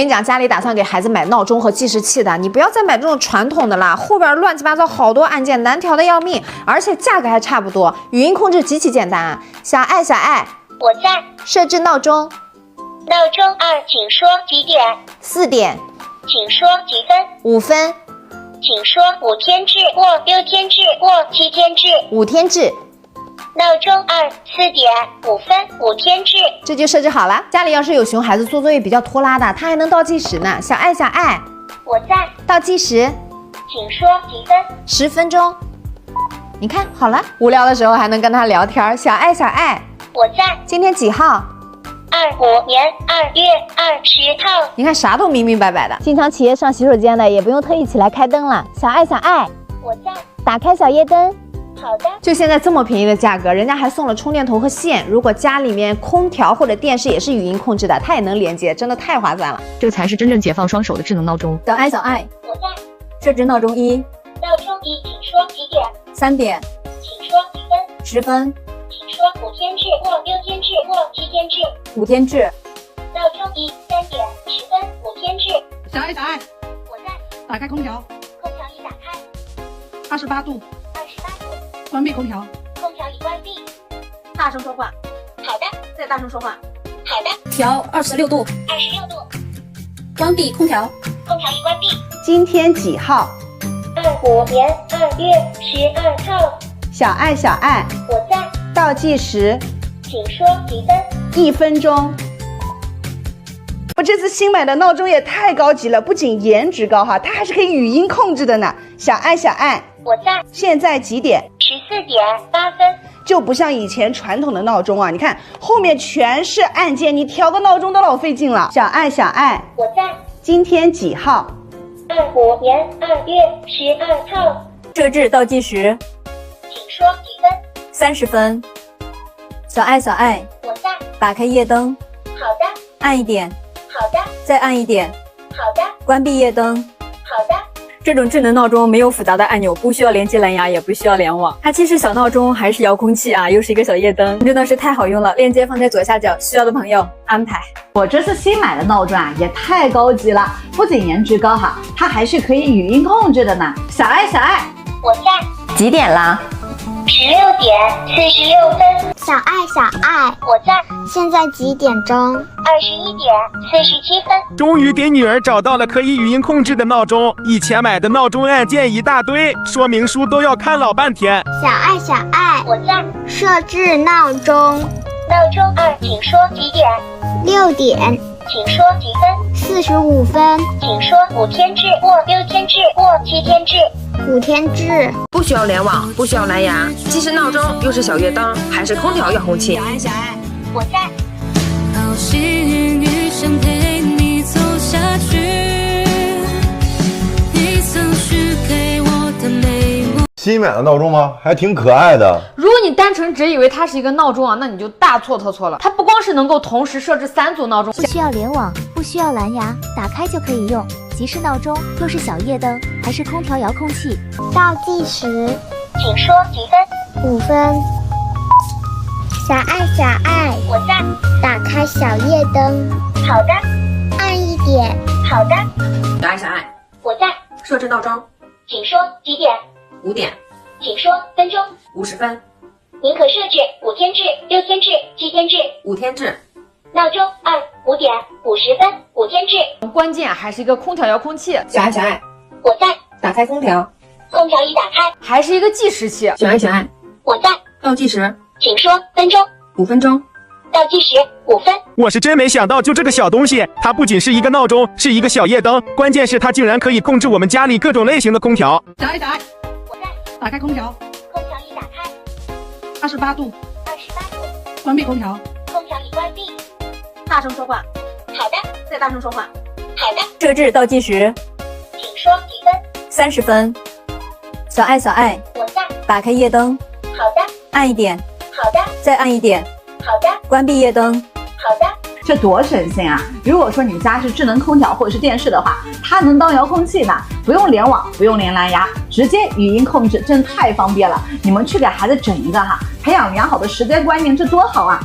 跟你讲，家里打算给孩子买闹钟和计时器的，你不要再买这种传统的啦，后边乱七八糟好多按键，难调的要命，而且价格还差不多。语音控制极其简单。小爱，我在。设置闹钟。闹钟2，请说几点？4点。请说几分？5分。请说5天制或6天制或7天制？5天制。闹钟2，4点5分5天制，这就设置好了。家里要是有熊孩子做作业比较拖拉的，它还能倒计时呢。小爱，我在。倒计时。请说几分？10分钟。你看好了，无聊的时候还能跟他聊天。小爱，我在。今天几号？25年2月20号。你看啥都明明白白的。经常企业上洗手间的也不用特意起来开灯了。小爱，我在。打开小夜灯。好的。就现在这么便宜的价格，人家还送了充电头和线。如果家里面空调或者电视也是语音控制的，它也能连接，真的太划算了。这才是真正解放双手的智能闹钟。小爱，我在。设置闹钟1。闹钟1，请说几点？3点。请说几分？10分。请说5天制或6天制或7天制？5天制。闹钟1，3点10分5天制。小爱，我在。打开空调。空调已打开。28度。28度。关闭空调。空调已关闭。大声说话。好的。再大声说话。好的。调26度。26度。关闭空调。空调已关闭。今天几号？25年2月12号。小爱，我在。倒计时。请说几分？1分钟。我这次新买的闹钟也太高级了，不仅颜值高哈，它还是可以语音控制的呢。小爱，我在。现在几点？14点8分。就不像以前传统的闹钟啊，你看后面全是按键，你调个闹钟都老费劲了。小爱，我在。今天几号？25年2月12号。设置倒计时。请说几分？30分。小爱，我在。打开夜灯。好的。按1点。好的。再按1点。好的。关闭夜灯。好的。这种智能闹钟没有复杂的按钮，不需要连接蓝牙，也不需要联网。它既是小闹钟，还是遥控器啊，又是一个小夜灯，真的是太好用了。链接放在左下角，需要的朋友安排。我这次新买的闹钟啊，也太高级了，不仅颜值高哈，它还是可以语音控制的呢。小爱，我在。几点啦？16点46分。小爱，我在。现在几点钟？21点47分。终于给女儿找到了可以语音控制的闹钟，以前买的闹钟按键一大堆，说明书都要看老半天。小爱，我在。设置闹钟。闹钟2，请说几点？6点。请说几分？45分。请说5天制或6天制或7天制？5天制。不需要联网，不需要蓝牙，既是闹钟又是小夜灯，还是空调遥控器。小爱，我在。好幸运余生陪你走下去，你曾许给我的美梦。新买的闹钟吗？还挺可爱的。如果你单纯只以为它是一个闹钟啊，那你就大错特错了。它不光是能够同时设置3组闹钟，不需要联网，不需要蓝牙，打开就可以用。即时闹钟，又是小夜灯，还是空调遥控器。倒计时。请说几分？5分。小爱，我在。打开小夜灯。好的。按1点。好的。小爱，我在。设置闹钟。请说几点？5点。请说分钟。50分。您可设置5天制、6天制、7天制。5天制。闹钟2，5点50分5天制。关键还是一个空调遥控器。小爱，我在。打开空调。空调已打开。还是一个计时器。小爱，我在。倒计时。请说分钟。5分钟。倒计时5分。我是真没想到，就这个小东西，它不仅是一个闹钟，是一个小夜灯，关键是它竟然可以控制我们家里各种类型的空调。小爱，我在。打开空调。空调已打开。28度。28度。关闭空调。空调已关闭。大声说话。好的。再大声说话。好的。设置倒计时。请说几分？30分。小爱，我在。打开夜灯。好的。按1点。好的。再按1点。好的。关闭夜灯。好的。这多省心啊！如果说你们家是智能空调或者是电视的话，它能当遥控器的，不用联网，不用连蓝牙，直接语音控制，真太方便了。你们去给孩子整一个哈，培养良好的时间观念，这多好啊！